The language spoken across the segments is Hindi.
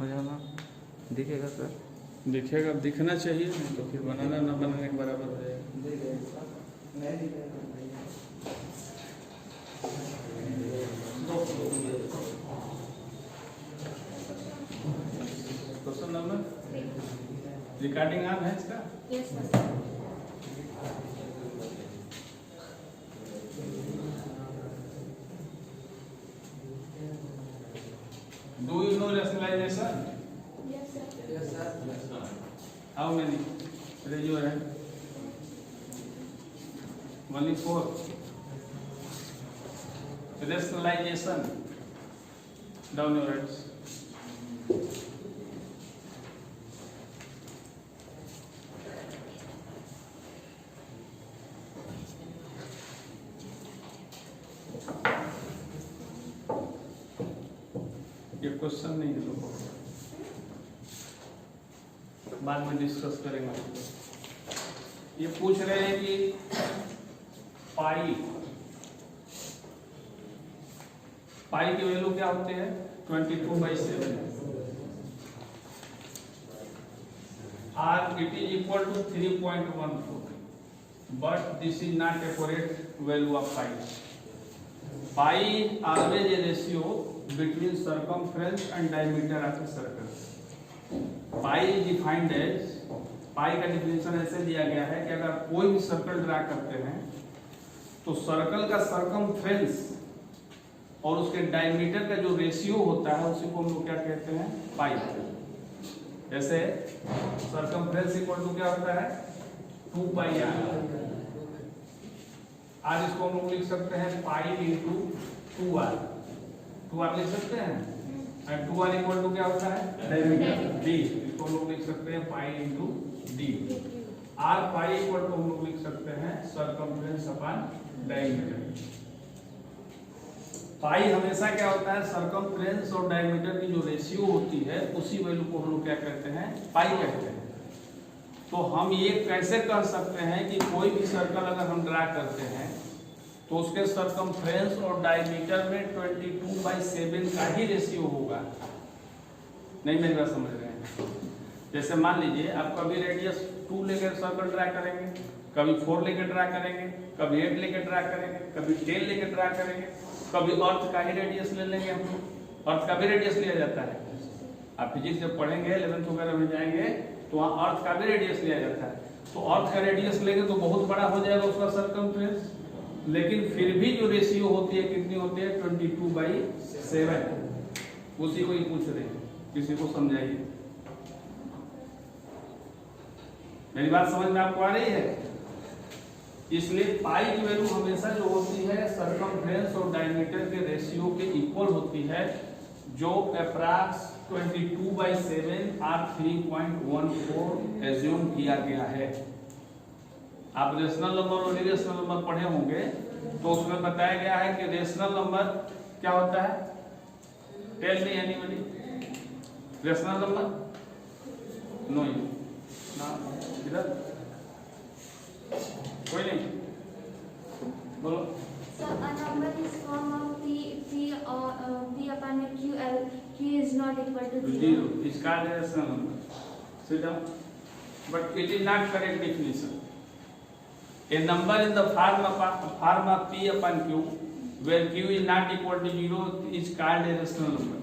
हो जाना दिखेगा सर। दिखेगा, दिखना चाहिए, नहीं तो फिर बनाना ना बनाने के बराबर हो जाएगा। क्वेश्चन नंबर रिकॉर्डिंग ऑन है इसका? Yes sir. Do you know rationalization? Yes sir. Yes sir. How many? Raise your hand. Only 4. Rationalization. Down your hands. ये क्वेश्चन नहीं है लोगों को, बाद में डिस्कस करेंगे। ये पूछ रहे हैं कि पाई की वैल्यू क्या होती है? 22/7। और it is equal to 3.14, but this is not accurate value of pi always a ratio between circumference and diameter of a circle. Pi is defined as, पाई का डिफिनेशन ऐसे दिया गया है कि अगर कोई भी सर्कल ड्रा करते हैं तो सर्कल का सर्कमफ्रेंस और उसके डायमीटर का जो रेशियो होता है उसी को हम लोग क्या कहते हैं? पाई। जैसे सर्कमफ्रेंस इक्वल टू क्या होता है? 2πr। आज इसको हम लोग लिख सकते हैं पाई इंटू 2r। 2r लिख सकते हैं, और 2r इक्वल टू क्या होता है? Diameter d। इसको हम लोग लिख सकते हैं pi into d। r pi equal to हम लोग लिख सकते हैं सर्कमफ्रेंस अपॉन डायमीटर। पाई हमेशा क्या होता है? सर्कमफ्रेंस और डायमीटर की जो रेशियो होती है उसी वैल्यू को हम लोग क्या कहते हैं? पाई कहते हैं। तो हम ये कैसे कह सकते हैं कि कोई भी सर्कल अगर हम ड्रा करते हैं तो उसके सर्कमफ्रेंस और डायमीटर में 22/7 का ही रेशियो होगा? नहीं, मेरी बात समझ रहे हैं? जैसे मान लीजिए आप कभी रेडियस 2 लेकर सर्कल ड्रा करेंगे, कभी 4 लेकर ड्रा करेंगे, कभी 8 लेकर ड्रा करेंगे, कभी 10 लेकर ड्रा करेंगे, कभी अर्थ का ही रेडियस ले लेंगे। हम लोग अर्थ का भी रेडियस लिया जाता है। आप फिजिक्स जब पढ़ेंगे 11th वगैरह में जाएंगे तो वहाँ अर्थ का भी रेडियस लिया जाता है। तो अर्थ का रेडियस लेंगे तो बहुत बड़ा हो जाएगा उसका सर्कमफ्रेंस, लेकिन फिर भी जो रेशियो होती है कितनी होती है? 22/7। उसी को ही पूछ रहे हैं, किसी को समझाइए। मेरी बात समझ में आपको आ रही है? इसलिए पाई की वैल्यू हमेशा जो होती है सर्कमफ्रेंस और डायमीटर के रेशियो के इक्वल होती है, जो अप्रॉक्स 22/7 और 3.14 एज्यूम किया गया है। आप रेशनल नंबर और इरेशनल नंबर पढ़े होंगे तो उसमें बताया गया है कि रेशनल नंबर क्या होता है? Tell me anybody. Rational number? No you ना, इधर कोई नहीं, बोलो। So a number is form of p upon ql. Q is not equal to 0. Is called a rational number. Sit down. But it is not correct definition. A number in the form of p upon q, where q is not equal to 0, is called a rational number.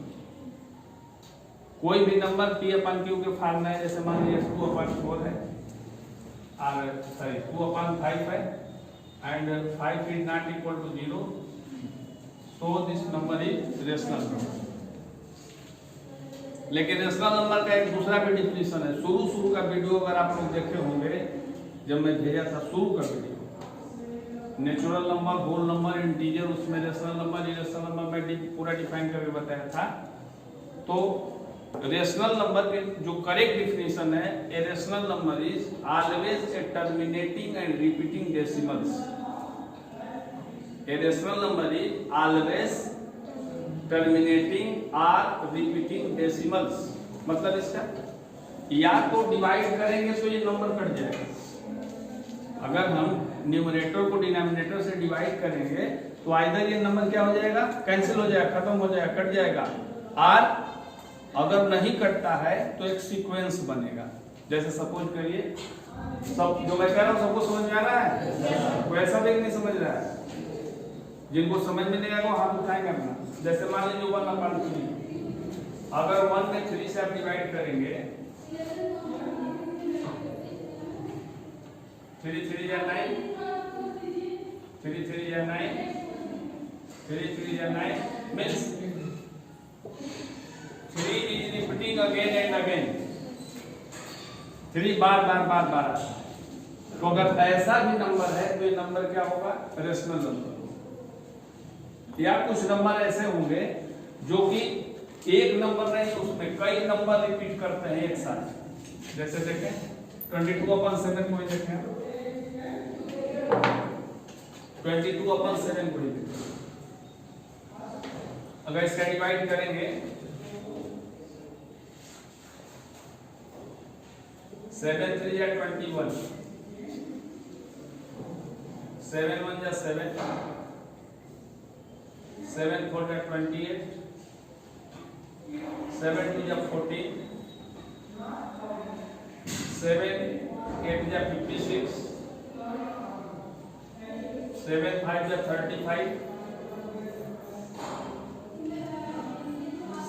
कोई भी नंबर p upon q के फॉर्म में है, जैसे मान लीजिए 2/4 है, और सॉरी 2/5 है, and 5 is not equal to 0, so this number is rational number. लेकिन रेशनल नंबर का एक दूसरा भी डिफिनेशन है। शुरू का वीडियो अगर आप लोग देखे होंगे, जब मैं भेजा था शुरू का video, natural number, whole number, integer, उसमें रेशनल नंबर, इरेशनल नंबर में पूरा डिफाइन करके बताया था। तो रेशनल नंबर के जो करेक्ट डिफिनेशन है, a rational number is always a terminating and repeating decimals. A rational number is always terminating और रिपीटिंग डेसिमल्स। मतलब इसका या तो डिवाइड करेंगे तो ये नंबर कट जाएगा। अगर हम न्यूमरेटर को डिनोमिनेटर से डिवाइड करेंगे तो आइदर ये नंबर क्या हो जाएगा? कैंसिल हो जाएगा, खत्म हो जाएगा, कट जाएगा। और अगर नहीं कटता है तो एक सीक्वेंस बनेगा। जैसे सपोज करिए, सब जो मैं कह रहा हूँ सबको समझ में आ रहा है? कोई ऐसा भी नहीं समझ रहा है? जिनको समझ में नहीं आएगा वो हाथ उठाएंगे अपना। जैसे मान लीजिए 1/3, अगर 1 में 3 से आप डिवाइड करेंगे, 3 3 या 9, 3 3 या 9, 3 3 या 9 means 3 is repeating again and again, 3 बार आता है। तो अगर ऐसा भी नंबर है तो ये नंबर क्या होगा? रेशनल नंबर होगा। या कुछ नंबर ऐसे होंगे जो कि एक नंबर नहीं, उसमें कई नंबर रिपीट करते हैं एक साथ। जैसे देखें 22/7 को ही देखें, 22/7 को ही देखें। अगर इसका डिवाइड करेंगे 7 3 या 21, 7 1 या 7, 7 4 या 28, 7 2 या 14, 7 8 या 56, 7 5 या 35,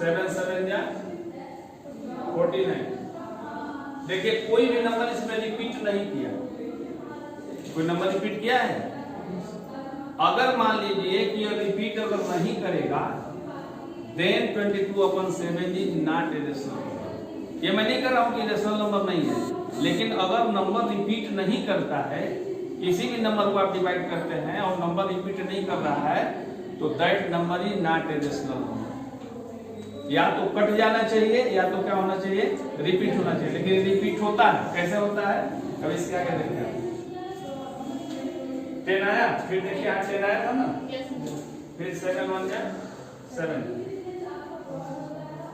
7 7 या 49। देखिए कोई भी नंबर इसमें रिपीट नहीं किया। कोई नंबर रिपीट किया है? अगर मान लीजिए कि ये रिपीट अगर नहीं करेगा, then 22/7 is not a rational number. ये मैं नहीं कर रहा हूं कि रेशनल नंबर नहीं है, लेकिन अगर नंबर रिपीट नहीं करता है, किसी भी नंबर को आप डिवाइड करते हैं और नंबर रिपीट नहीं कर रहा है, तो that number is not a rational number. या तो कट जाना चाहिए या तो क्या होना चाहिए? रिपीट होना चाहिए। लेकिन रिपीट होता है, कैसे होता है? अब इसके आगे देखिए, 10 आया, फिर देखिए यहाँ 10 आया था ना, फिर 7 1 या 7,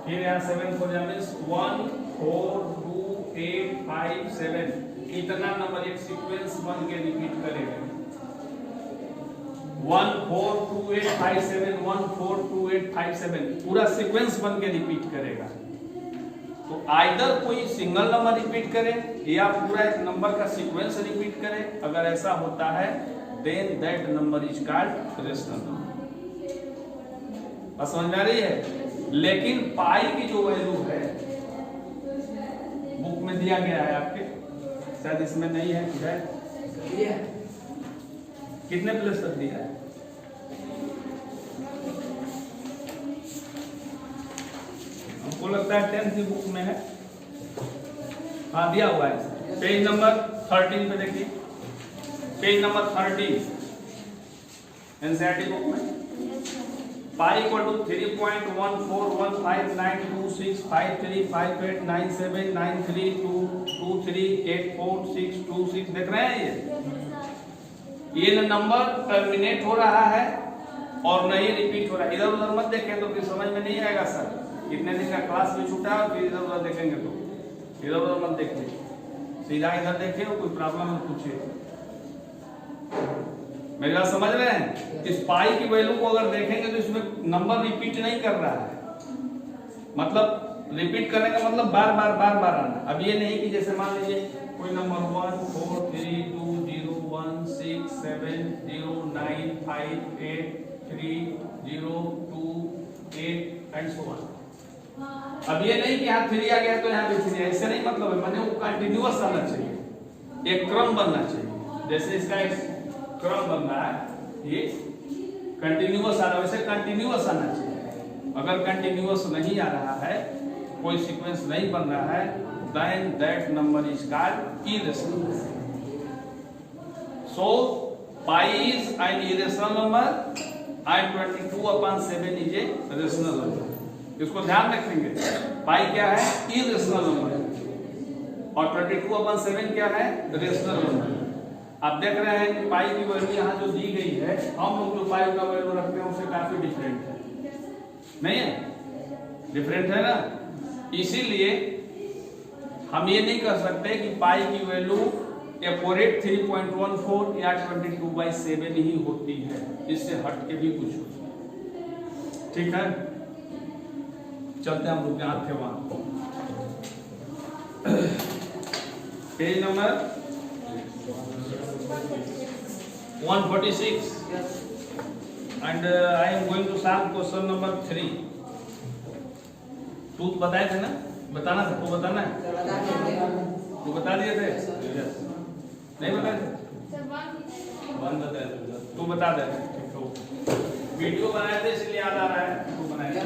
फिर यहाँ 7 4 या मीन्स 1 4 2 8 5 7, इतना नंबर एक सीक्वेंस बन के रिपीट करेगा। 1 4 2 8 5 7, 1 4 2 8 5 7, पूरा सीक्वेंस बन के रिपीट करेगा। तो आइदर कोई सिंगल नंबर रिपीट करे या पूरा एक नंबर का सीक्वेंस रिपीट करे। अगर ऐसा होता है then that number is called rational number. समझ में आ रही है? लेकिन पाई की जो वैल्यू है बुक में दिया गया है आपके, शायद इसमें नहीं है, है? कितने प्लस तक दिया है? हमको लगता है 10th की बुक में है। हाँ दिया हुआ है, पेज नंबर 13 पे देखिए, पेज नंबर 13 एनसीईआरटी बुक में। पाई इक्वल टू 3.14159265353932426 देख रहे हैं? ये नंबर टर्मिनेट हो रहा है और नहीं रिपीट हो रहा है। इधर उधर मत देखें तो फिर समझ में नहीं आएगा सर। इतने दिन का क्लास भी छूटा और फिर इधर उधर देखेंगे तो इधर उधर मत देखिए, सीधा इधर देखिए, कोई प्रॉब्लम है पूछिए। मेरी बात समझ रहे हैं? इस पाई की वैल्यू को अगर देखेंगे तो इसमें नंबर रिपीट नहीं कर रहा है। मतलब रिपीट करने का मतलब बार बार आना। अब ये नहीं कि जैसे मान लीजिए कोई नंबर 1 4 3 2 0 1 6 7 0 9 5 8 3 0 2 8 एंड सो ऑन। अब ये नहीं कि यहाँ 3 आ गया तो यहाँ भी 3, ऐसे नहीं मतलब है। माने वो कंटिन्यूअस आना चाहिए, एक क्रम बनना चाहिए। जैसे इसका एक क्रम बन रहा है, ये कंटिन्यूअस आ रहा है, वैसे कंटिन्यूअस आना चाहिए। अगर कंटिन्यूअस नहीं आ रहा है, कोई सीक्वेंस नहीं बन रहा है, then that number is called irrational. So pi is an irrational number and 22/7 is a rational number. इसको ध्यान रखेंगे, पाई क्या है? इरेशनल नंबर, और 22/7 क्या है? Rational number. आप देख रहे हैं कि पाई की वैल्यू यहाँ जो दी गई है, हम लोग जो पाई का वैल्यू रखते हैं उससे काफी डिफरेंट है, नहीं है? डिफरेंट है ना? इसीलिए हम ये नहीं कर सकते कि पाई की वैल्यू एक्यूरेट 3.14 या 22/7 ही होती है, इससे हट के भी कुछ हो। ठीक है? चलते हैं हम लोग यहाँ थे वहां। Page number 146 and I am going to solve question number 3. तू बताए थे ना, बताना था, तू बताना है, तू बता दिए थे, नहीं बताए थे, तू बता दे, वीडियो बनाए थे इसलिए याद आ रहा है, तू बनाए थे।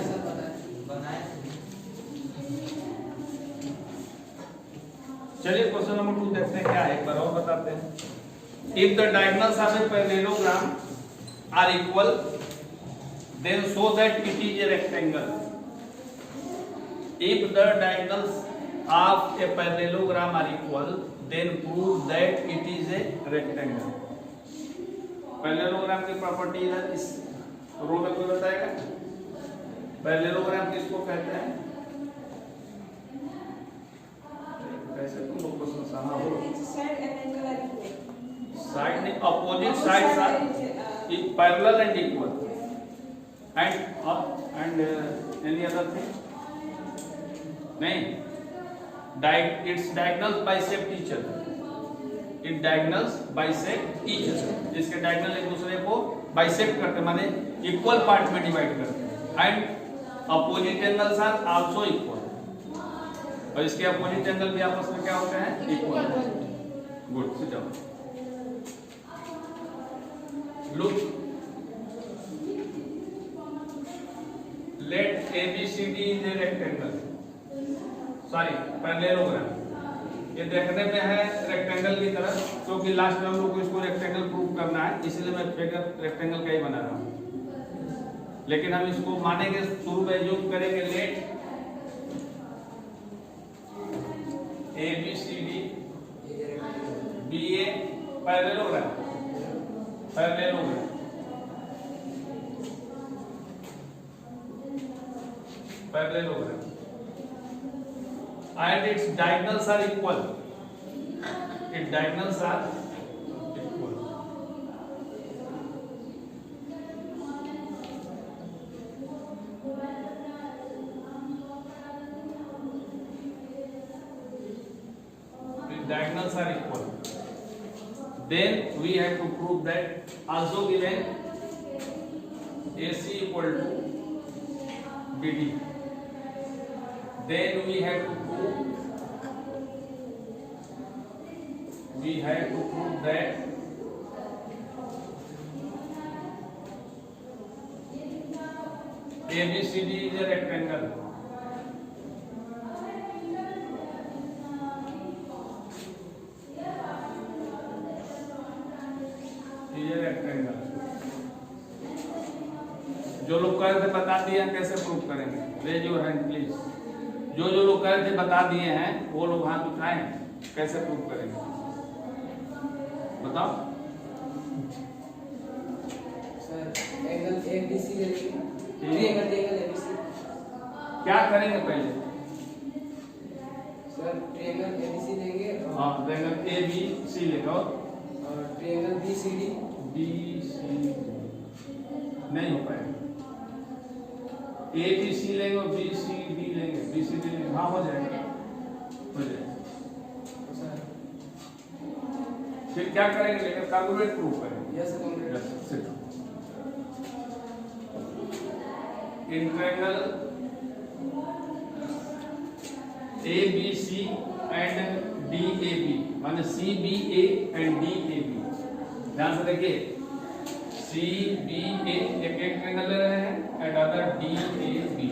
चलिए क्वेश्चन नंबर 2 देखते हैं क्या है, एक बार और बताते हैं। If the diagonals of a parallelogram are equal then show that it is a rectangle. If the diagonals of a parallelogram are equal then prove that it is a rectangle. Parallelogram की प्रॉपर्टी है, इस रो में कोई बताएगा पैरेललोग्राम किसको कहते हैं? कैसे तुम लोग को समझाना हो? साइड नहीं, opposite sides are parallel and equal and any other thing नहीं, it's diagonals bisect each other, it diagonals bisect each other, इसके डायगोनल एक दूसरे को बाइसेक्ट करते माने इक्वल पार्ट में डिवाइड करते हैं and opposite angles are also equal, और इसके अपोजिट एंगल भी आपस में क्या होते हैं? Equal. Good, sit down. Look, let ABCD is a rectangle, sorry parallelogram. ये देखने में है रेक्टेंगल की तरह, क्योंकि लास्ट में हम लोग को इसको रेक्टेंगल प्रूव करना है, इसलिए मैं फिगर रेक्टेंगल का ही बना रहा हूं। लेकिन हम इसको मानेंगे, शुरू में जो करेंगे, let ABCD be a parallelogram, parallelogram parallelogram and its diagonals are equal, its diagonals are equal. Its diagonals are equal. Then we have to prove that also given AC equal to BD. Then we have to prove that ABCD is a rectangle. Is a rectangle. जो लोग कह रहे थे बता दिए, कैसे प्रूव करेंगे? Raise your hand please. जो लोग कह रहे थे बता दिए हैं वो लोग हाथ उठाएं, कैसे प्रूव करेंगे बताओ? सर एंगल ABC लेंगे, ट्रायंगल ABC। क्या करेंगे पहले? सर ट्रायंगल ABC लेंगे, हाँ ट्रायंगल ABC लेंगे और ट्रायंगल BCD नहीं हो पाएगा। ABC लेंगे और BCD लेंगे, हाँ हो जाएगा, हो जाएगा। फिर क्या करेंगे? लेकर कैलकुलेट प्रूफ करेंगे। Yes sir, in triangle ABC and DAB माने CBA एंड DAB। ध्यान से देखिए, CBA एक ट्रायंगल ले रहे हैं and other DAB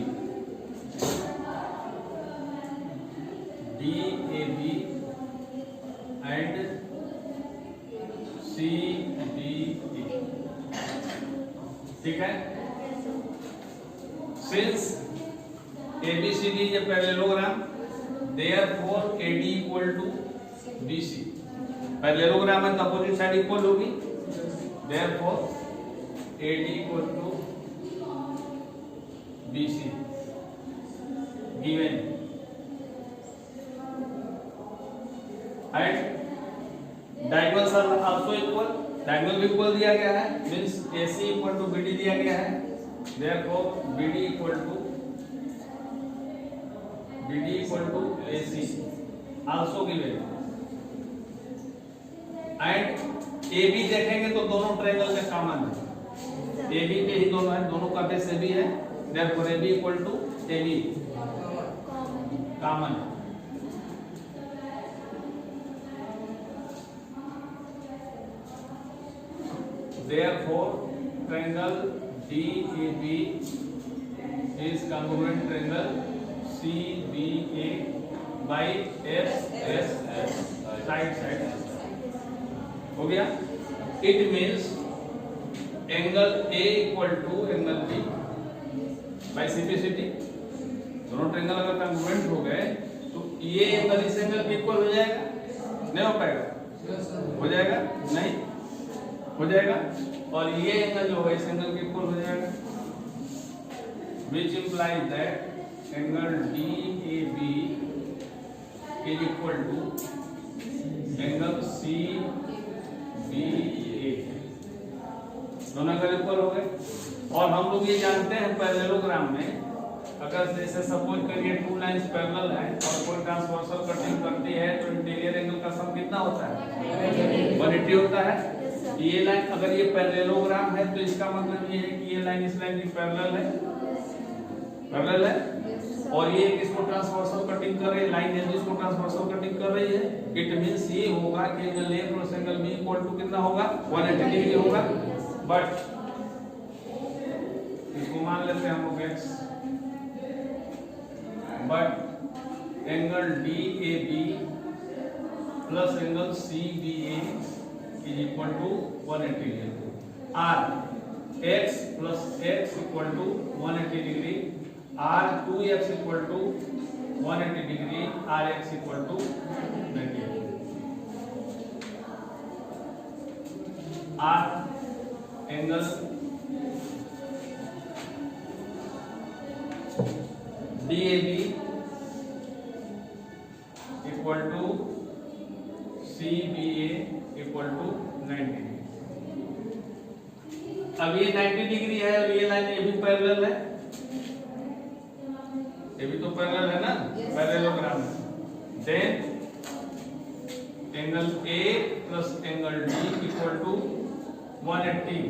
and CBA, ठीक है? Since ABCD is a parallelogram, therefore AD equal to BC। Parallelogram में अपोजिट साइड इक्वल होगी, therefore AD equal to BC given and diagonals are also equal, diagonal भी इक्वल दिया गया है, means AC equal to BD दिया गया है, therefore BD equal to BD equal to AC also given and AB देखेंगे तो दोनों ट्रायंगल में कॉमन है, AB के ही दोनों है, दोनों का बेस AB है, therefore AB equal to AB common है। Therefore triangle DAB is congruent triangle CBA by SSS side हो गया। It means angle A equal to angle B by simplicity दोनों ट्रायंगल अगर congruent हो गए तो ये एंगल इस एंगल के इक्वल हो जाएगा, नहीं हो पाएगा? हो जाएगा? नहीं हो जाएगा। और ये एंगल जो है इस एंगल के इक्वल हो जाएगा, which implies that angle DAB is equal to angle CBA दोनों एंगल इक्वल हो गए। और हम लोग ये जानते हैं पैरेललोग्राम में अगर जैसे सपोज करिए टू लाइंस पैरेलल है और कोई ट्रांसवर्सल कटिंग करती है तो इंटीरियर एंगल का सम कितना होता है? 180 होता है। ये लाइन अगर ये पैरेललोग्राम है तो इसका मतलब ये है कि ये लाइन इस लाइन की पैरेलल है और ये किसको ट्रांसवर्सल कटिंग कर रही है, लाइन है जिसको ट्रांसवर्सल कटिंग कर रही है। इट मींस ये होगा कि angle A plus angle B equal to कितना होगा? 180 डिग्री होगा। बट इसको मान लेते हैं हम लोग x, but angle DAB plus angle CBA is equal to 180 degree. R x plus x equal to 180 degree. R 2x equal to 180 degree. R x equal to 90 degree. R angle DAB equal to CBA equal to 90 degree. अब ये 90 डिग्री है और ये लाइन ये भी पैरेलल है, ये भी तो पैरेलल है ना, पैरेललोग्राम है। Then angle A plus angle D equal to 180,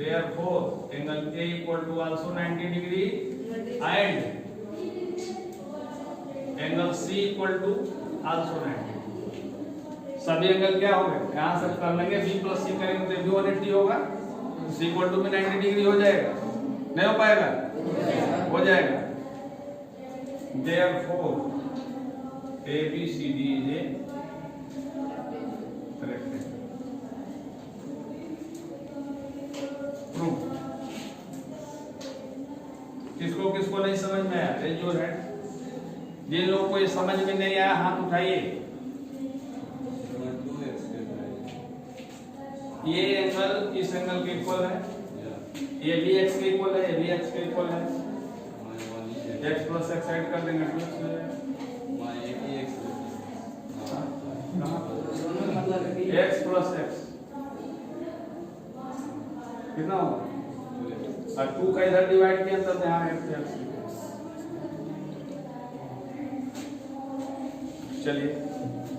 therefore angle A equal to also 90 degree and angle C equal to also 90। सभी एंगल क्या हो गए? यहां से कर लेंगे B प्लस C करेंगे तो भी 180 होगा, C इक्वल टू भी 90 डिग्री हो जाएगा, नहीं हो पाएगा? हो जाएगा। Therefore ABCD is a correct proof। किसको किसको नहीं समझ में आया? Raise your hand. जिन लोगों को ये समझ में नहीं आया हाथ उठाइए। ये एंगल इस एंगल के इक्वल है, ये भी x के इक्वल है, ये भी x के इक्वल है। x प्लस x ऐड कर देंगे तो x प्लस x कितना होगा? और 2 का इधर डिवाइड किया तो यहाँ x। चलिए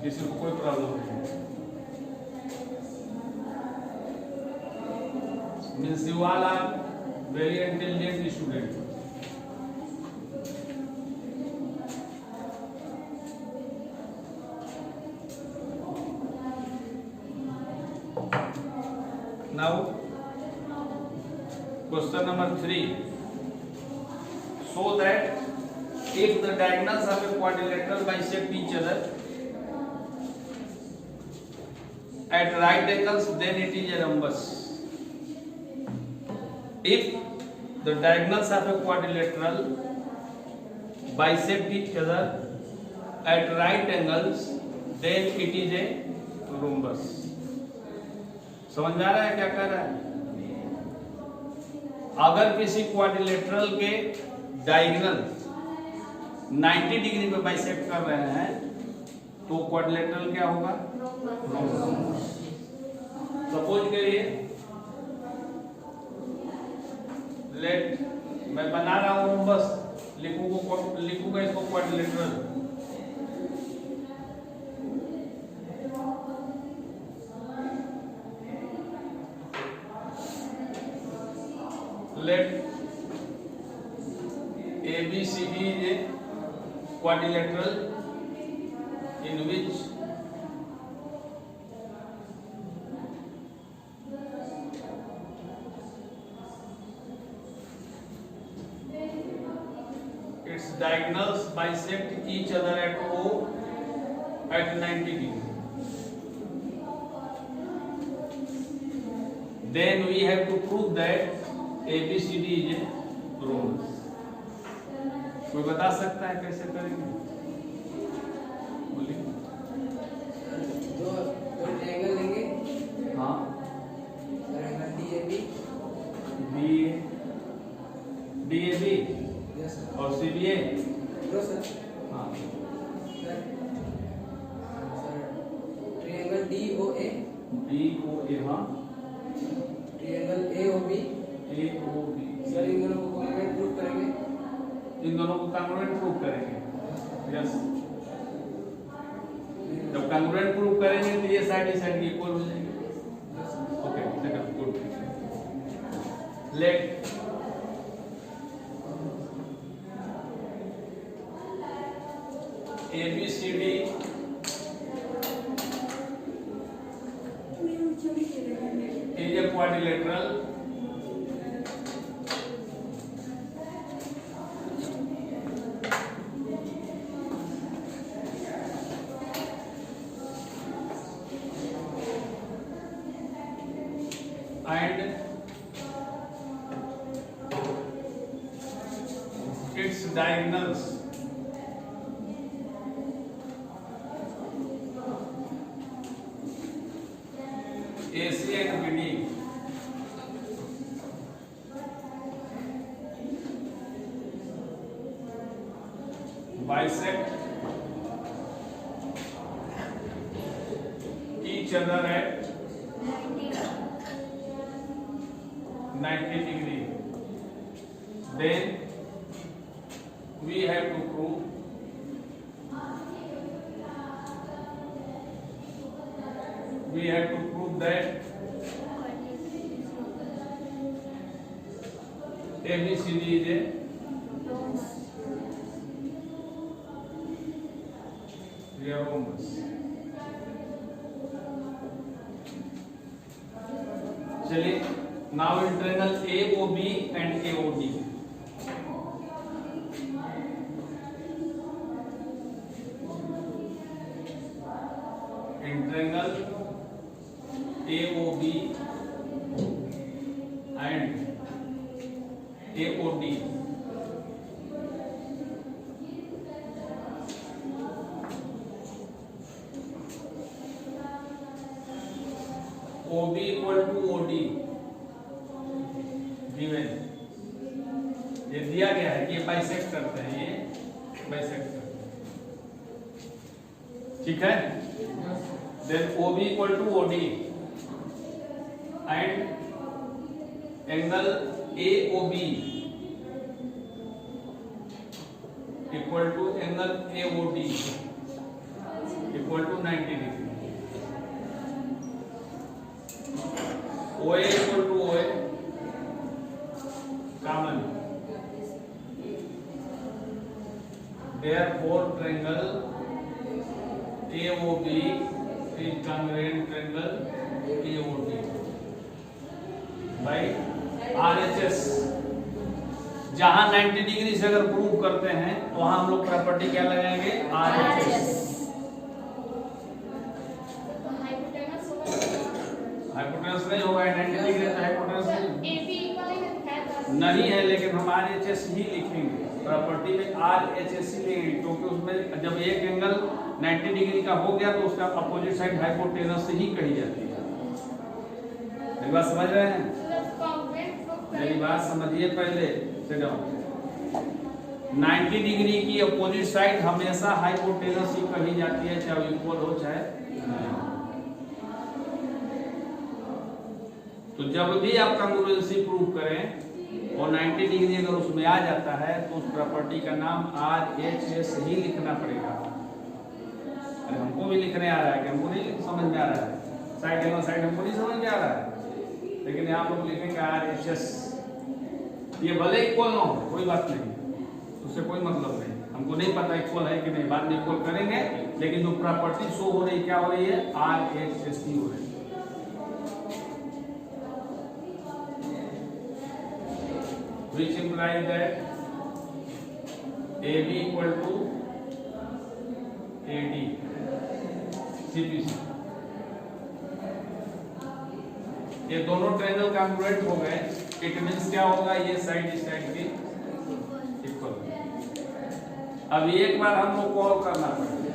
किसी को कोई प्रॉब्लम नहीं। Means you all are very intelligent student. Now, question number 3. So that if the diagonals of a quadrilateral bisect each other at right angles, then it is a rhombus. If the diagonals of a quadrilateral bisect each other at right angles, then it is a rhombus. समझ आ रहा है क्या कह रहा है? अगर किसी क्वाड्रिलेटरल के डायगोनल 90 डिग्री पे बाइसेक्ट कर रहे हैं तो क्वाड्रिलेटरल क्या होगा? सपोज करिए लेट मैं बना रहा हूं रोम्बस, लिखूंगा इसको quadrilateral. Let ABCD is a quadrilateral in which its diagonals bisect each other at O at 90 degree. Then we have to prove that ABCD is a rhombus. कोई बता सकता है कैसे करेंगे? बोलिए। दो ट्रायंगल लेंगे। हाँ। Triangle DAB। DAB yes sir. और CBA। No sir. हाँ। Sir triangle DOA। DOA हाँ। Triangle AOB। AOB। सर इन दोनों को कॉन्ग्रुएंट प्रूव करेंगे। इन दोनों को कॉन्ग्रुएंट प्रूव करेंगे। यस। जब कॉन्ग्रुएंट प्रूव करेंगे तो ये साइड इक्वल हो जाएंगे। Okay, second good. Let ABCD is a quadrilateral and its diagonals AC and BD bisect each other at 90 degree. Then we have to prove that ABCD is a rhombus. चलिए, now in triangle AOB and AOD. In triangle AOB and AOD, OB equal to OD given, ये दिया गया है कि ये बाइसेक्ट करते हैं, ये बाइसेक्ट करते हैं, ठीक है। Then OB equal to OD and angle AOB equal to angle AOD equal to 90 degree. OA equal to OA common. Therefore triangle AOB is congruent triangle AOD by RHS। जहां 90 डिग्री से अगर प्रूव करते हैं तो वहां हम लोग प्रॉपर्टी क्या लगाएंगे? RHS। हाइपोटेनस नहीं होगा, 90 डिग्री तो हाइपोटेनस नहीं है, लेकिन हम RHS ही लिखेंगे, प्रॉपर्टी में RHS ही लेंगे, क्योंकि उसमें जब एक एंगल 90 डिग्री का हो गया तो उसका अपोजिट साइड हाइपोटेनस ही कही जाती है। मेरी बात समझ रहे हैं? मेरी बात समझिए पहले से जाओ। 90 डिग्री की अपोजिट साइड हमेशा हाइपोटेनस ही कही जाती है, चाहे इक्वल हो चाहे नहीं। तो जब भी आप कांग्रुएंसी प्रूव करें तो और 90 डिग्री अगर उसमें आ जाता है तो उस प्रॉपर्टी का नाम RHS ही लिखना पड़ेगा। अरे हमको भी लिखने आ रहा है कि हमको नहीं समझ में आ रहा है, साइड एंगल साइड हमको नहीं समझ में आ रहा है, लेकिन यहाँ लोग लिखेंगे RHS। ये भले इक्वल ना हो कोई बात नहीं, उससे कोई मतलब नहीं, हमको नहीं पता इक्वल है कि नहीं, बाद में इक्वल करेंगे, लेकिन जो प्रॉपर्टी शो हो रही है क्या हो रही है, RHS ही हो रही है। Which implies that AB equal to AD CPC। ये दोनों ट्रायंगल कॉन्ग्रुएंट हो गए, इट मींस क्या होगा, ये साइड इस साइड की इक्वल। अब एक बार हम लोग को और करना पड़ेगा,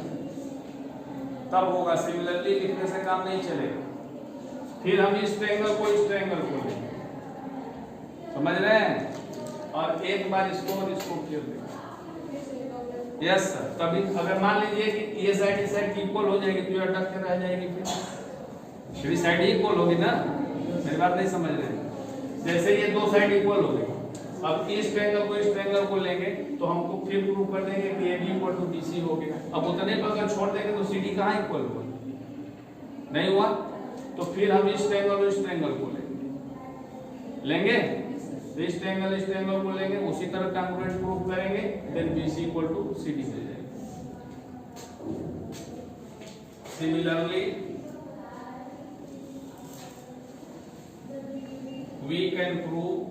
तब होगा, सिमिलरली लिखने से काम नहीं चलेगा। फिर हम इस ट्रायंगल को इस ट्रायंगल को लेंगे, समझ रहे हैं, और एक बार इसको और इसको फिर देंगे। यस सर, तभी अगर मान लीजिए कि ये साइड इस साइड की इक्वल हो जाएगी तो ये अटक के रह जाएगी, फिर ये साइड इक्वल होगी ना, मेरी बात नहीं समझ रहे। जैसे ये दो साइड इक्वल हो गई, अब इस ट्रायंगल को इस ट्रायंगल को लेंगे तो हमको फिर प्रूव कर देंगे कि AB इक्वल टू BC हो गया। अब उतने पर अगर छोड़ देंगे तो CD कहाँ इक्वल हुआ, नहीं हुआ, तो फिर हम इस ट्रायंगल और इस ट्रायंगल को लेंगे, इस ट्रायंगल को लेंगे, उसी तरह कॉन्ग्रुएंट प्रूव करेंगे, then BC equal to CD मिल जाएगा। Similarly we can prove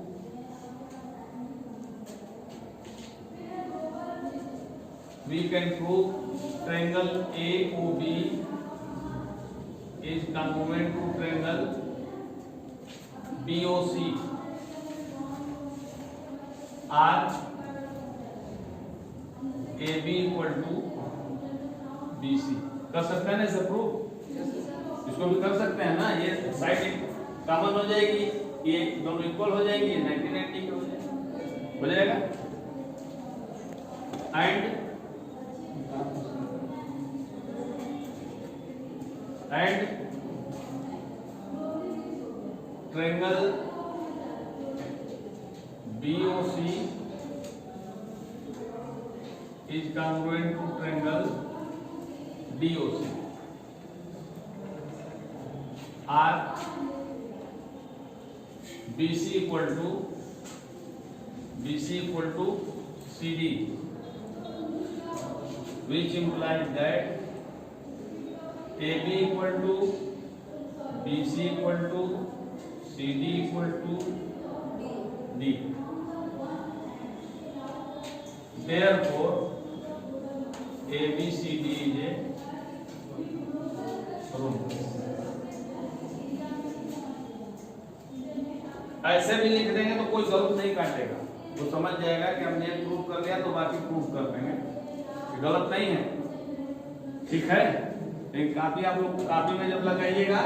triangle AOB is congruent to triangle BOC are AB equal to BC। कर सकते हैं ना इसे प्रूव, इसको भी कर सकते हैं ना, ये साइड कॉमन हो जाएगी, ये दोनों इक्वल हो जाएंगे, 90 हो जाएगा। And triangle BOC is congruent to triangle DOC are BC equal to CD, which implies that AB equal to BC equal to CD equal to D। Therefore ABCD is a room। ऐसे भी लिख देंगे तो कोई जरूरत नहीं काटेगा, वो समझ जाएगा कि हमने एक प्रूफ कर लिया तो बाकी प्रूफ कर देंगे, गलत नहीं है, ठीक है। एक कापी आप लोग कापी में जब लगाइएगा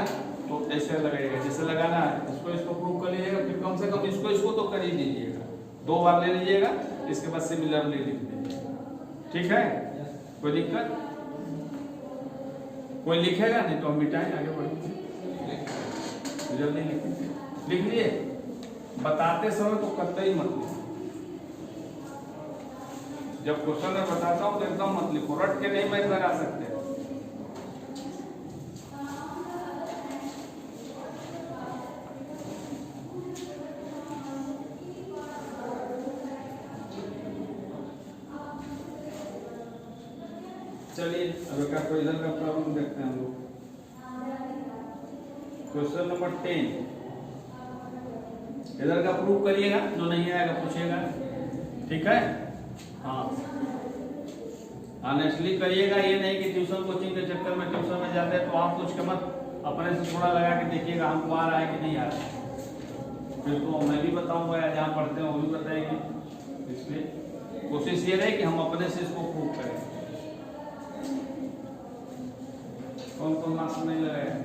तो ऐसे लगाइएगा, जैसे लगाना है इसको प्रूफ कर लीजिएगा, फिर कम से कम इसको तो कर ही दीजिएगा, 2 बार ले लीजिएगा, इसके बाद सिमिलरली लिख दीजिएगा, ठीक है। कोई दिक्कत, कोई लिखेगा नहीं तो हम मिटाएं, आगे बढ़ेंगे, जल्दी लिख लिए। बताते समय तो कतई मत लिखो, जब क्वेश्चन में बताता हूँ तो एकदम मत लिखो, रट के नहीं मैं लगा सकते। चलिए अब का कोई इधर का प्रॉब्लम देखते हैं हम लोग। क्वेश्चन नंबर 10, इधर का प्रूव करिएगा, जो नहीं आएगा पूछिएगा, ठीक है। हाँ ऑनेस्टली करिएगा, ये नहीं कि ट्यूशन कोचिंग के चक्कर में ट्यूशन में जाते हैं तो आप कुछ के मत, अपने से थोड़ा लगा के देखिएगा हमको आ रहा है कि नहीं आ रहा है, फिर तो मैं भी बताऊंगा या जहाँ पढ़ते हैं वो भी बताएंगे। इसलिए कोशिश ये रहे कि हम अपने से इसको प्रूव करें। कौन कौन मार्क्स नहीं लगाया,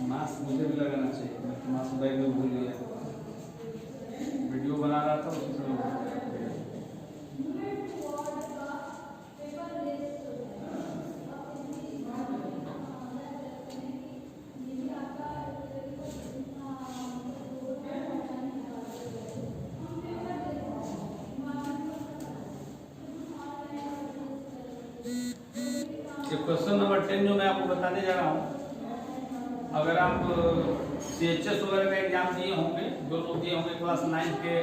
मास्क मुझे भी लगाना चाहिए, मैं मास्क बैग में भूल गया, वीडियो बना रहा था उसी समय। क्वेश्चन नंबर 10 जो मैं आपको बताने जा रहा हूँ, अगर आप CHS वगैरह का एग्जाम दिए होंगे, जो लोग दिए होंगे क्लास 9 के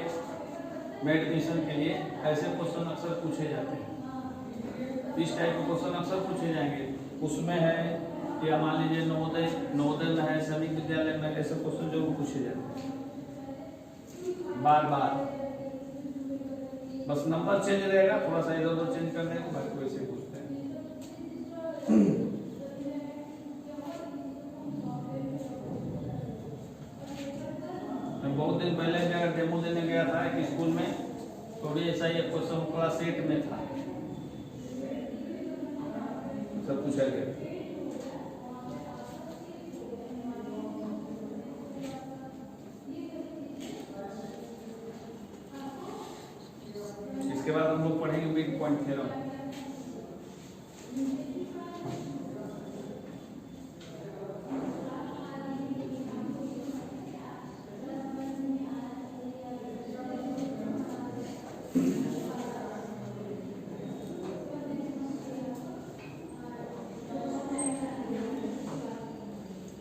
में एडमिशन के लिए, ऐसे क्वेश्चन अक्सर पूछे जाते हैं। इस टाइप के क्वेश्चन अक्सर पूछे जाएंगे। उसमें है या मान लीजिए नवोदय में है, सैनिक विद्यालय में, ऐसे क्वेश्चन जरूर पूछे जाते हैं बार बार। बस नंबर चेंज रहेगा, थोड़ा सा इधर उधर चेंज करने को, बाकी वैसे पूछते हैं। मैं बहुत दिन पहले जगह डेमो देने गया था एक स्कूल में, तो भी ऐसा ही क्वेश्चन क्लास 8 में था, सब पूछा गया। इसके बाद हम लोग पढ़ेंगे मिड पॉइंट थ्योरम।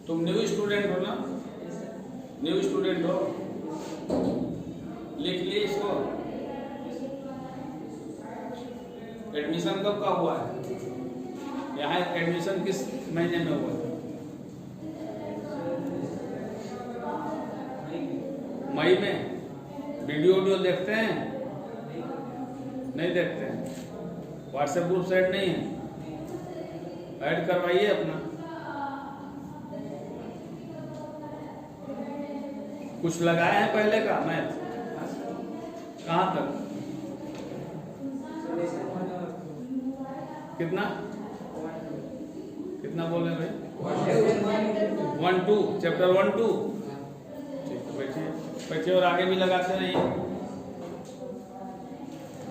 तुम न्यू स्टूडेंट हो ना? न्यू स्टूडेंट हो, लिख लिए इसको। एडमिशन कब का हुआ है? यहाँ एडमिशन किस महीने में हुआ है? मई में। वीडियो देखते हैं? नहीं देखते हैं। व्हाट्सएप ग्रुप से ऐड नहीं है? ऐड करवाइए अपना। कुछ लगाए हैं पहले का मैथ? कहाँ तक? कितना कितना बोले भाई? 1-2, चैप्टर 1-2। ठीक, बैठिए और आगे भी लगाते रहिए।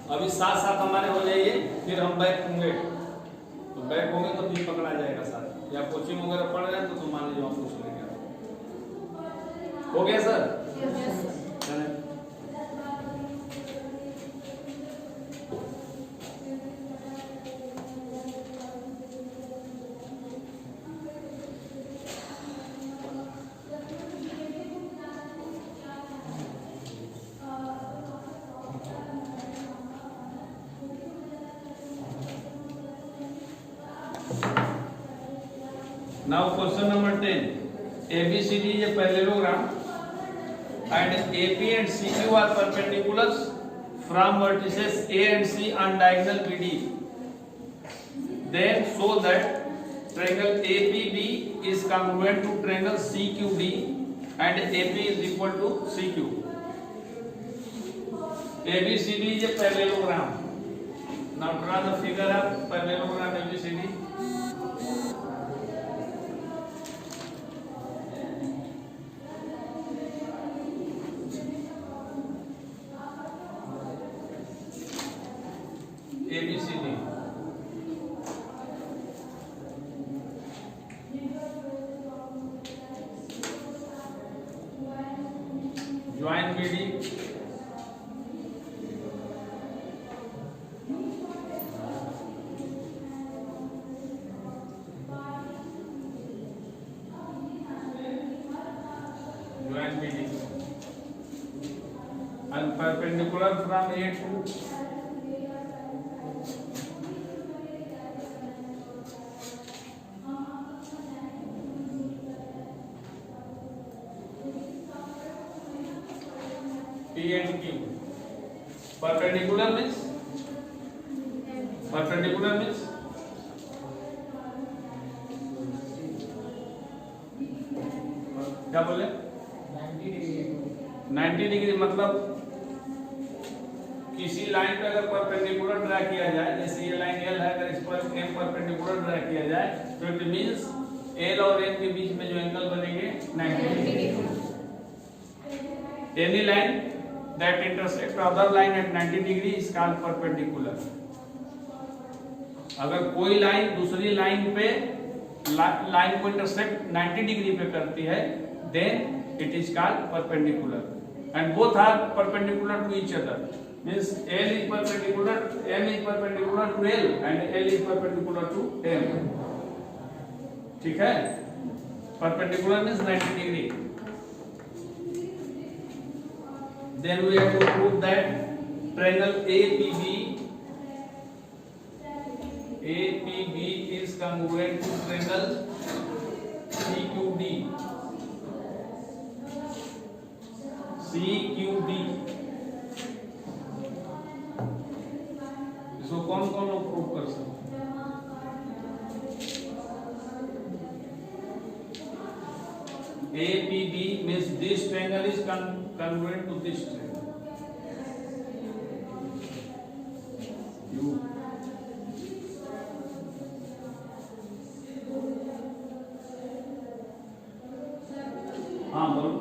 अभी साथ साथ हमारे हो जाइए, फिर हम बैक होंगे। तो बैक होंगे तो फिर पकड़ा जाएगा साथ। या कोचिंग वगैरह पढ़ रहे हैं तो मान लीजिए हम पूछ लेंगे। हो गया sir? Now question number 10. ABCD is a parallelogram and AP and CQ are perpendicular from vertices A and C on diagonal BD. Then show that triangle APB is congruent to triangle CQD and AP is equal to CQ. ABCD is a parallelogram. Now draw the figure of parallelogram ABCD. ABCD. Join BD. Join BD. And perpendicular from A to P and Q. Perpendicular means क्या बोले? 90 डिग्री मतलब किसी लाइन पे अगर परपेंडिकुलर ड्रा किया जाए, जैसे ये लाइन L है, अगर इस पर M परपेंडिकुलर ड्रा किया जाए तो इट मींस L और M के बीच में जो एंगल बनेंगे 90 degree. Any line that intersect other line at 90 degree is called perpendicular. अगर कोई लाइन दूसरी लाइन पे लाइन को इंटरसेक्ट 90 डिग्री पे करती है, then it is called perpendicular and both are perpendicular to each other. means L is perpendicular, M is perpendicular to L and L is perpendicular to M. ठीक है, perpendicular means 90 degree. Then we have to prove that triangle APB is congruent to triangle CQD. इसको कौन कौन लोग प्रूव कर सकते हैं? APB means this triangle is congruent to this triangle. You. हाँ बोलो.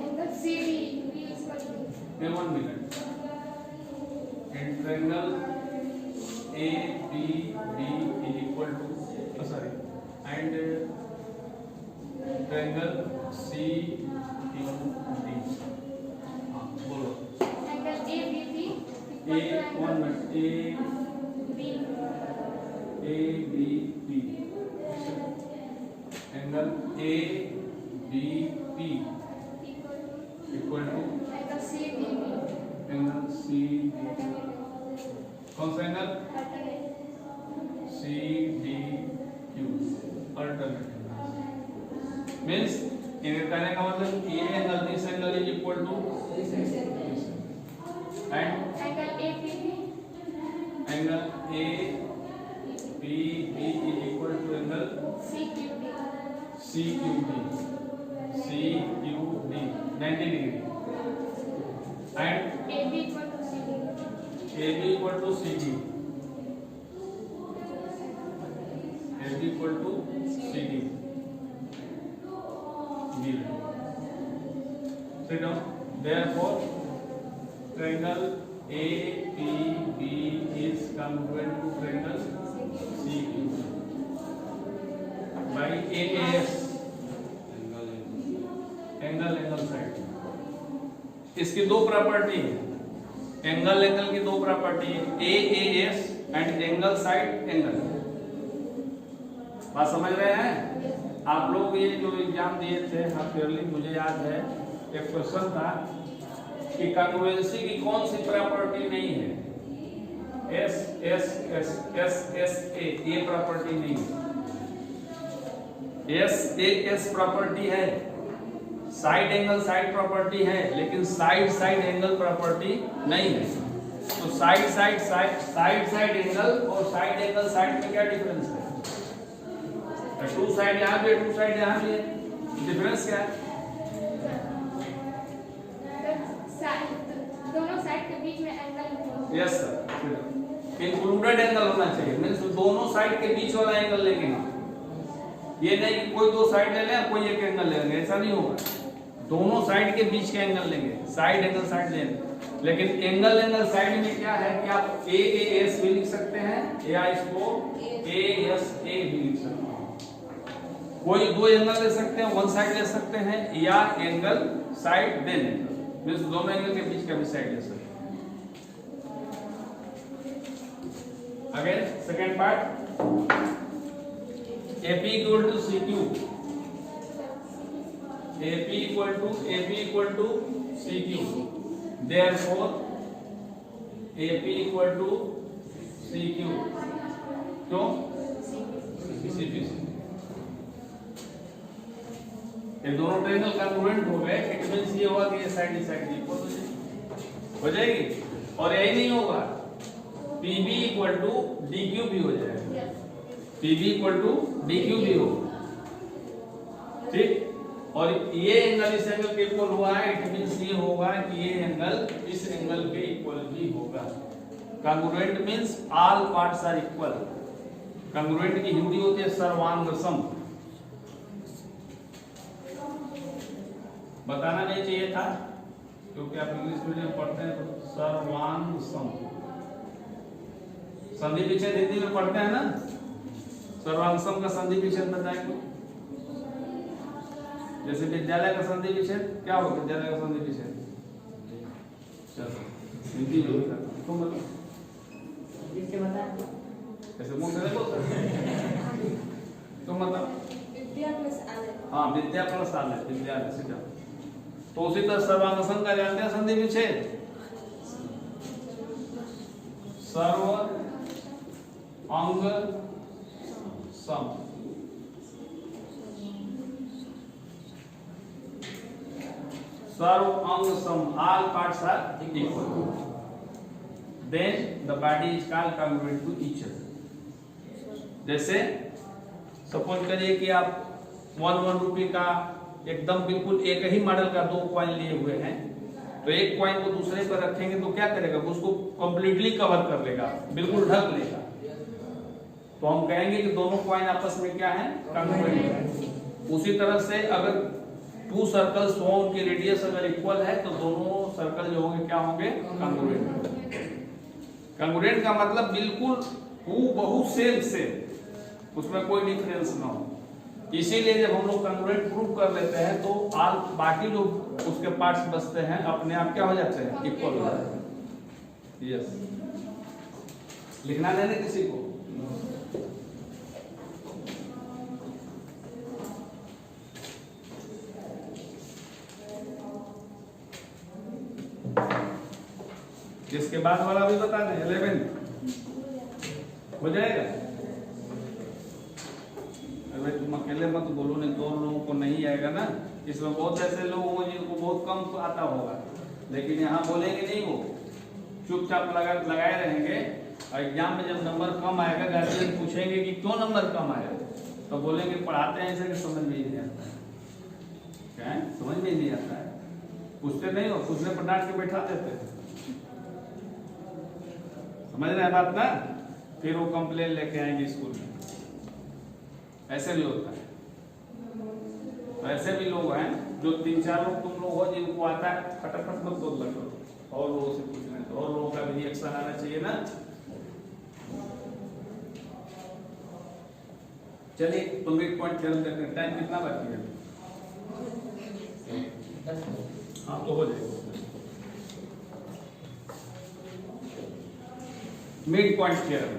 Angle CDB is equal to. Wait 1 minute. And triangle APB is equal to sorry and triangle CQD. हाँ बोलो. Angle ABB A 1 minute. ABB. Angle ABB equal to angle CDB. angle CDB. कौन सा एंगल? CDQ. अल्टरनेट मीन्स इनके कहने का मतलब ये angle this angle is equal to and Angle APB. Angle APB is equal to angle CQD. CQD 90 degree and AB equal to CD. AB equal to CD. AB equal to CD. Middle. Sit down. Therefore, triangle APB is congruent to triangle CQD by AAS. Angle side. इसकी दो प्रॉपर्टी है. एंगल की दो प्रॉपर्टी है, AAS and angle side angle. बात समझ रहे हैं आप लोग? ये जो एग्जाम दिए थे हाफ ईयरली, मुझे याद है एक क्वेश्चन था कि कॉन्ग्रुएंसी की कौन सी प्रॉपर्टी नहीं है. SSSSA ये प्रॉपर्टी नहीं है. SAS प्रॉपर्टी है, साइड एंगल साइड प्रॉपर्टी है, लेकिन साइड एंगल प्रॉपर्टी नहीं है. तो साइड एंगल और साइड एंगल साइड में क्या डिफरेंस है? टू साइड यहाँ भी है, टू साइड यहाँ भी है. डिफरेंस क्या है? दोनों साइड के बीच में angle. Yes sir, included angle होना चाहिए. मींस दोनों साइड के बीच वाला एंगल लेंगे हम. ये नहीं कि कोई दो साइड ले लें कोई एक एंगल ले लेंगे, ऐसा नहीं होगा. दोनों साइड के बीच के एंगल लेंगे, साइड एंगल साइड लेंगे. लेकिन एंगल साइड में क्या है कि आप AAS भी लिख सकते हैं या इसको ASA भी लिख सकते हैं. कोई दो एंगल ले सकते हैं, वन साइड ले सकते हैं, या angle side then angle means दोनों एंगल के बीच का भी साइड ले सकते हैं. Again second part, AP equal to CQ. AP equal to CQ. Therefore, AP equal to CQ. क्यों? CP. ये दोनों ट्रायंगल कॉन्ग्रुएंट हो गए. इट मींस ये होगा कि ये साइड इक्वल हो जाएगी. और यही नहीं होगा, PB equal to DQ भी हो जाएगा. PB equal to DQ भी हो. ठीक. और ये एंगल इस एंगल के इक्वल हुआ है. इट मींस ये होगा कि ये एंगल इस एंगल के इक्वल भी होगा. Congruent means all parts are equal. Congruent की हिंदी होती है सर्वांग सम. बताना नहीं चाहिए था क्योंकि आप इंग्लिश मीडियम पढ़ते हैं तो सर्वांग सम. संधि विच्छेद हिंदी में पढ़ते हैं ना. सर्वांग सम का संधि विच्छेद बताएंगे. जैसे विद्यालय का संधि विच्छेद क्या होगा? विद्यालय का संधि विच्छेद चलो हिंदी में लिखा था तो मतलब इसके बता ऐसे मुंह से देखो तो मतलब विद्या प्लस आलय। हाँ विद्या प्लस आलय, विद्यालय से जाओ। तो उसी तरह सर्वांग संघ का जानते हैं संधि विच्छेद, सर्व अंग सम। सर्व अंग सम, all parts are equal, then the body is called congruent to each other। जैसे सपोज करिए कि आप 1 रुपये का एकदम बिल्कुल एक ही मॉडल का 2 कॉइन लिए हुए हैं, तो एक कॉइन को दूसरे पर रखेंगे तो क्या करेगा, उसको कंप्लीटली कवर कर लेगा, बिल्कुल ढक लेगा। तो हम कहेंगे कि दोनों कॉइन आपस में क्या है, कॉन्ग्रुएंट है। उसी तरह से अगर 2 सर्कल्स हो, उनकी रेडियस अगर इक्वल है तो दोनों सर्कल जो होंगे क्या होंगे, कॉन्ग्रुएंट। कॉन्ग्रुएंट का मतलब बिल्कुल हूबहू सेम सेम, उसमें कोई डिफरेंस ना हो। इसीलिए जब हम लोग कॉन्ग्रुएंट प्रूव कर लेते हैं तो आल बाकी जो उसके पार्ट्स बचते हैं अपने आप क्या हो जाते हैं, इक्वल हो जाते हैं। यस, लिखना नहीं ना किसी को। जिसके बाद वाला भी बता दें, 11 हो जाएगा। अरे तुम अकेले मत बोलो, नहीं तो लोगों को नहीं आएगा ना। इसमें बहुत ऐसे लोग होंगे जिनको बहुत कम आता होगा, लेकिन यहाँ बोलेंगे नहीं, वो चुपचाप लगाए रहेंगे। और एग्जाम में जब नंबर कम आएगा, गार्जियन पूछेंगे कि क्यों नंबर कम आया, तो बोलेंगे पढ़ाते हैं ऐसे कि समझ में ही नहीं आता है। क्या है, समझ में ही नहीं आता है। पूछते नहीं हो, पूछने पर डांट के बैठा देते हैं। समझ रहे हैं बात ना? फिर वो कंप्लेन लेके आएंगे स्कूल में। ऐसे भी होता है। तो ऐसे भी लोग हैं जो 3-4 लोग तुम लोग हो जिनको आता है, फटाफट मत बोल लगो, और लोगों से पूछना है, तो और लोगों का भी रिएक्शन आना चाहिए ना। चलिए तो मिड पॉइंट थ्योरम देखते हैं। टाइम कितना बाकी है? हाँ तो हो जाएगा। Mid point theorem,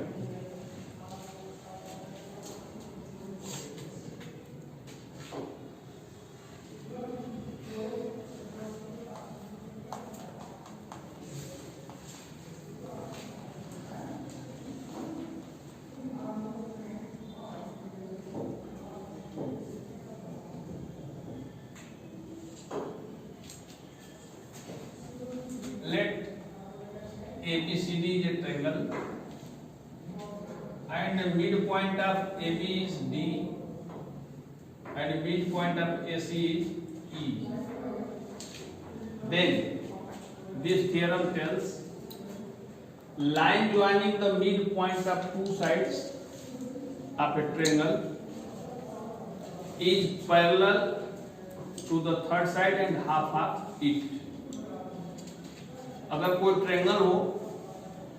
let ABCD is a triangle and the midpoint of AB is D and midpoint of AC is E. Then this theorem tells line joining the midpoint of 2 sides of a triangle is parallel to the third side and half of it. अगर कोई ट्रायंगल हो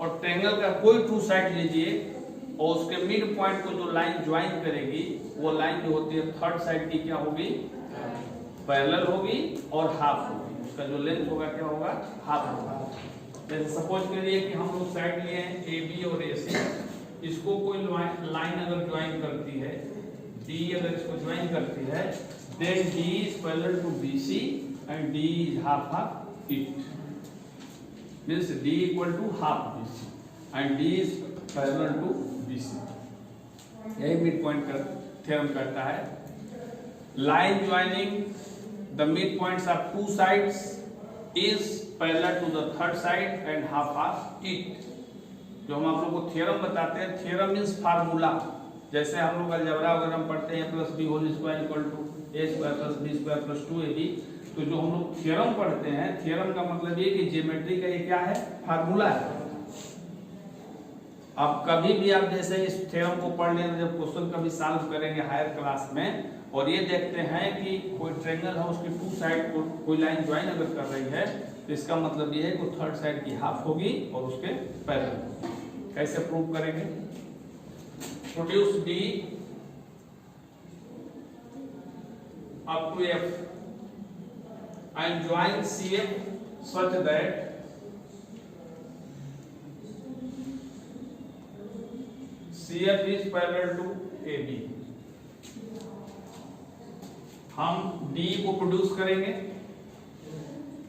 और ट्रायंगल का कोई 2 साइड लीजिए और उसके मिड पॉइंट को जो लाइन ज्वाइन करेगी, वो लाइन जो होती है थर्ड साइड की क्या होगी, पैरेलल होगी और हाफ होगी। उसका जो लेंथ होगा क्या होगा, हाफ होगा। जैसे सपोज करिए कि हम लोग साइड लिए हैं ए बी और ए सी, इसको कोई लाइन अगर ज्वाइन करती है, डी अगर इसको ज्वाइन करती है, then D is parallel to B C and D is half of it. means D equal to half BC and D is parallel to BC। यही मिड पॉइंट का थ्योरम करता है। Line joining the mid points of 2 sides is parallel to the third side and half of it. जो हम आप लोगों को थ्योरम बताते हैं, थ्योरम मींस फार्मूला। जैसे हम लोग अलजेब्रा वगैरह में पढ़ते हैं plus B whole square equal to A square plus B square plus 2ab, तो जो हम लोग थ्योरम पढ़ते हैं, थ्योरम का मतलब ये कि ज्योमेट्री का ये क्या है, फार्मूला है। अब कभी भी आप जैसे इस थ्योरम को पढ़ने में जब क्वेश्चन कभी सॉल्व करेंगे हायर क्लास में, और ये देखते हैं कि कोई ट्रायंगल है, उसकी 2 साइड को कोई लाइन ज्वाइन अगर कर रही है, तो इसका मतलब ये है कि थर्ड साइड की हाफ होगी और उसके पैरेलल। कैसे प्रूव करेंगे? Produce D up to F and join CF such that CF is parallel to AB। हम D को प्रोड्यूस करेंगे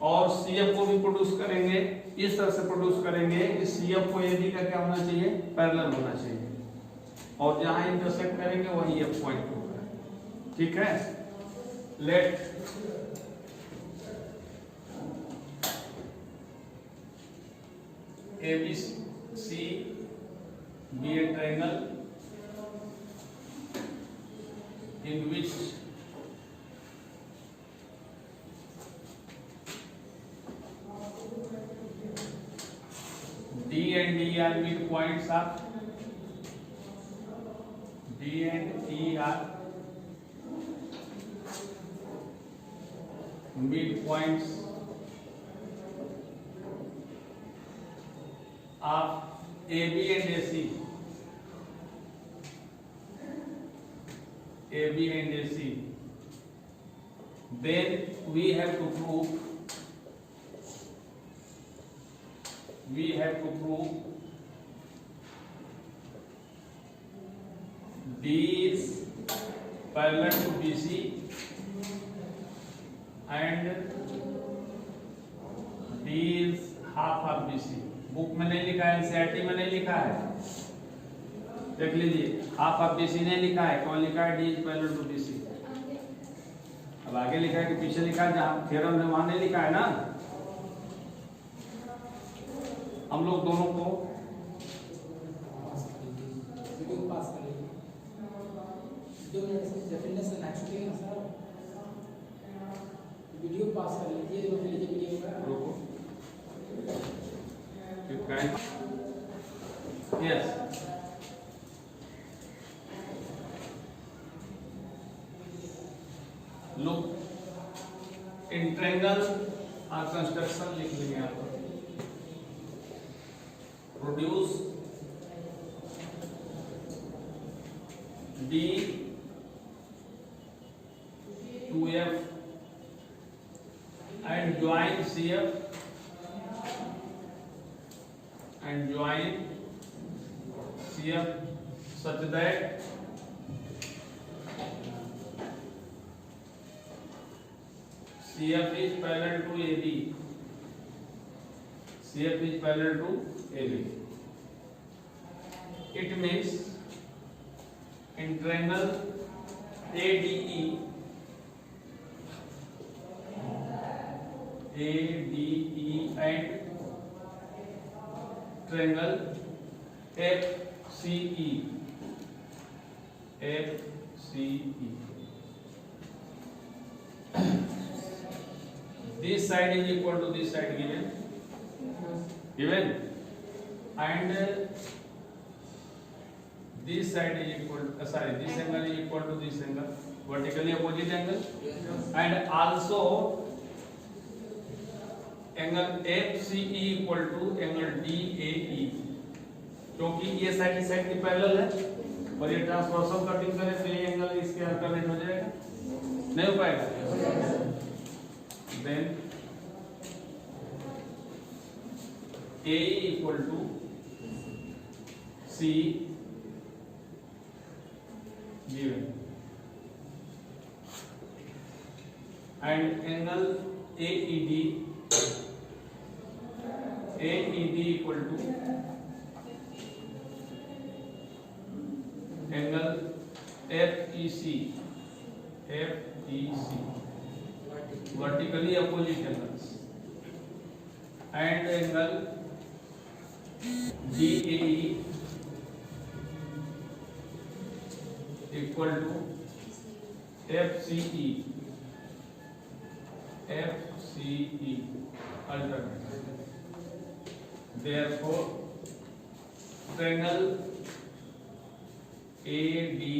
और CF को भी प्रोड्यूस करेंगे। इस तरह से प्रोड्यूस करेंगे कि CF को AB का क्या होना चाहिए, पैरेलल होना चाहिए, और जहां इंटरसेक्ट करेंगे वही F पॉइंट होगा। ठीक है, late ABC be a triangle in which D and E are midpoints are D and E are midpoints of AB and AC. AB and AC. Then we have to prove D is parallel to BC and D is half of BC। Book में नहीं लिखा है, एनसीईआरटी में नहीं लिखा है, देख लीजिए। हाफ ऑफ BC नहीं लिखा है, कौन लिखा है, D is parallel to BC। अब आगे लिखा है कि पीछे लिखा है, जहां थ्योरम है वहां नहीं लिखा है ना। हम लोग दोनों को पास कर लीजिए, 2 मिनट से डेफिनेशन एक्चुअली है ना सर, वीडियो पास कर लीजिए, रोक लीजिए वीडियो का, रोको। Yes, look, in triangle our construction लिख लेंगे यहाँ पर। Produce D 2F and join CF such that CF is parallel to AB. CF is parallel to AB. It means in triangle ADE and triangle FCE this side is equal to this side given and this side is equal this angle is equal to this angle, vertically opposite angle, and also angle FCE equal to angle DAE, क्योंकि ये साइड इस साइड की पैरेलल है और ये ट्रांसवर्सल कटिंग करें तो ये एंगल इसके अल्टरनेट हो जाएगा, नहीं हो पाएगा। Then AE equal to C given and angle AED equal to angle FEC vertically opposite angles, and angle DAE equal to FCE alternate। Therefore triangle ADE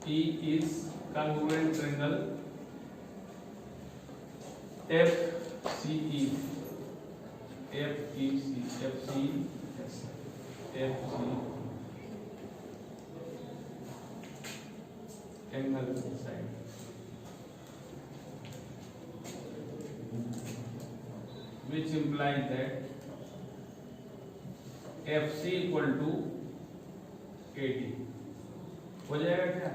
is congruent triangle FCE angle side, which implies that FC equal to AD हो जाएगा क्या?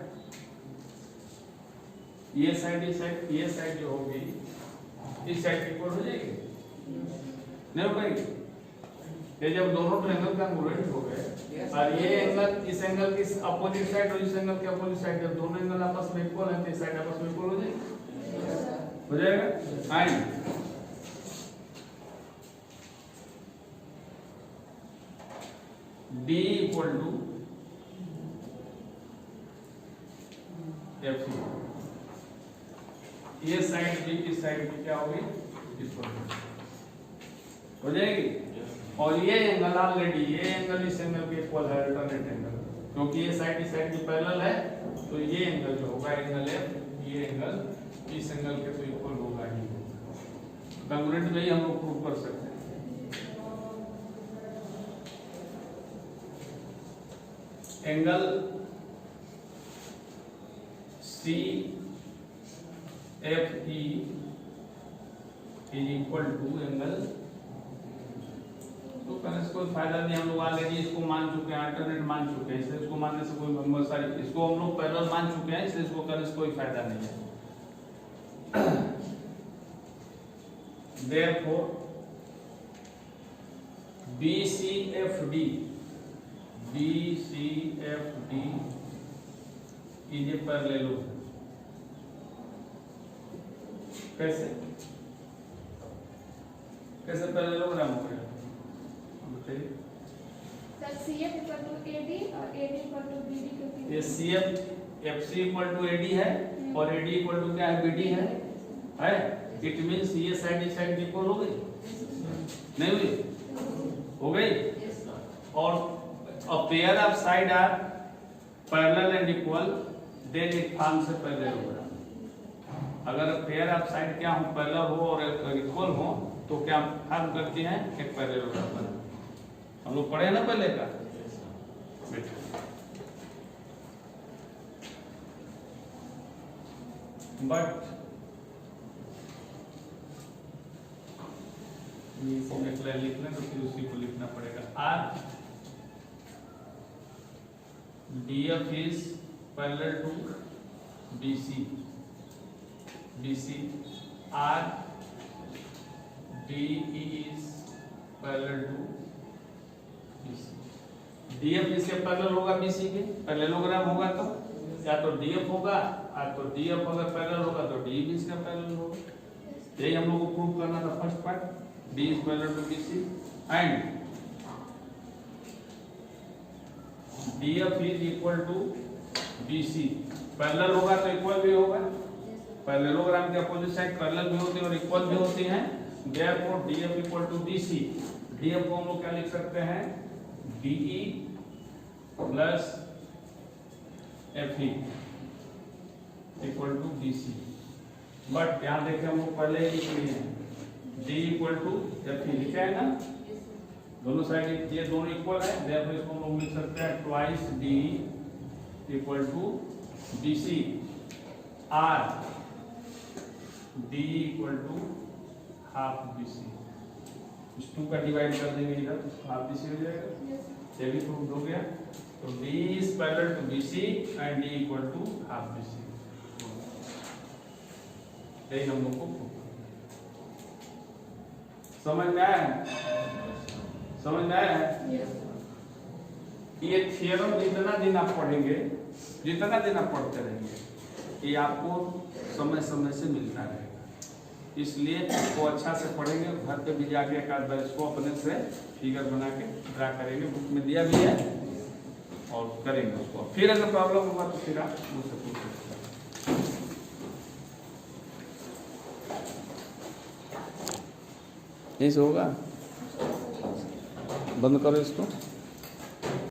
ये साइड जो होगी इस साइड इक्वल हो जाएगी, नहीं हो पाएगी? ये जब दोनों ट्रायंगल कांग्रुएंट हो गए और ये एंगल इस एंगल की अपोजिट साइड और इस एंगल के अपोजिट साइड, जब दोनों एंगल आपस में इक्वल है तो इस साइड आपस में इक्वल हो जाएगी, हो जाएगा। And D equal to FC, ये साइड B की साइड B क्या होगी? इक्वल हो जाएगी। और ये एंगल ऑलरेडी ये एंगल इस एंगल के इक्वल है, अल्टरनेट एंगल, क्योंकि ये साइड इस साइड की पैरेलल है, तो ये एंगल जो होगा एंगल F, ये एंगल इस एंगल के तो इक्वल होगा ही होगा। कांग्रुएंट में ही हम लोग प्रूव कर सकते हैं। Angle CFE is equal to angle, तो करने से कोई फायदा नहीं, हम लोग ऑलरेडी इसको मान चुके हैं, अल्टरनेट मान चुके हैं, इसलिए इसको मानने से कोई सॉरी इसको हम लोग पैरेलल मान चुके हैं, इसलिए इसको करने से कोई फायदा नहीं है। Therefore BCFD is a parallelogram. कैसे कैसे पैरेललोग्राम हो गया बताइए? Sir CF equal to AD और AD इक्वल टू BD, क्योंकि ये CF FC equal to AD है और AD इक्वल टू क्या है? BD है। इट मींस ये साइड इस साइड इक्वल हो गई, नहीं हुई? हो गई। और a pair of side are parallel and equal, then it forms a parallelogram. अगर पेयर ऑफ साइड क्या हो, पैरेलल हो और इक्वल हो, तो क्या फॉर्म करती हैं? एक पैरेललोग्राम। हम लोग पढ़े ना पहले का। बट लिख लें तो फिर उसी को लिखना पड़ेगा। Or DF is parallel to BC R DE is parallel to BC। DF इसके पैरेलल होगा BC के, पैरेललोग्राम होगा तो या तो DF होगा, या तो DF अगर पैरेलल होगा तो DE भी इसका पैरेलल होगा। यही हम लोग को प्रूव करना था first part. D is parallel to BC and DF is equal to BC। Parallel होगा तो इक्वल भी होगा, पैरेललोग्राम के अपोजिट साइड पैरेलल भी होती है और इक्वल भी होती हैं। Therefore DF equal to BC। DF को हम लोग क्या लिख सकते हैं? DE plus FE equal to BC। But यहाँ देखें हम लोग पहले ही लिख लिए हैं, D इक्वल टू FE लिखा है ना, दोनों साइड ये दोनों इक्वल है, therefore इसको हम लोग लिख सकते हैं twice D equal to BC। R D equal to half BC। इस 2 का डिवाइड कर देंगे इधर, हाफ BC हो जाएगा। ये भी प्रूव हो गया। तो D is parallel to BC and D equal to half BC। यही हम लोग को समझ में आया? समझ में आया? ये थ्योरम जितना दिन आप पढ़ेंगे, जितना दिन आप पढ़ते रहेंगे, ये आपको समय समय से मिलता रहेगा। इसलिए इसको अच्छा से पढ़ेंगे, घर पे भी जाके एक आध बार इसको अपने से फिगर बना के ड्रा करेंगे, बुक में दिया भी है, और करेंगे उसको। फिर अगर प्रॉब्लम होगा तो फिर आप मुझसे पूछ सकते हैं। यही से होगा। बंद करो इसको।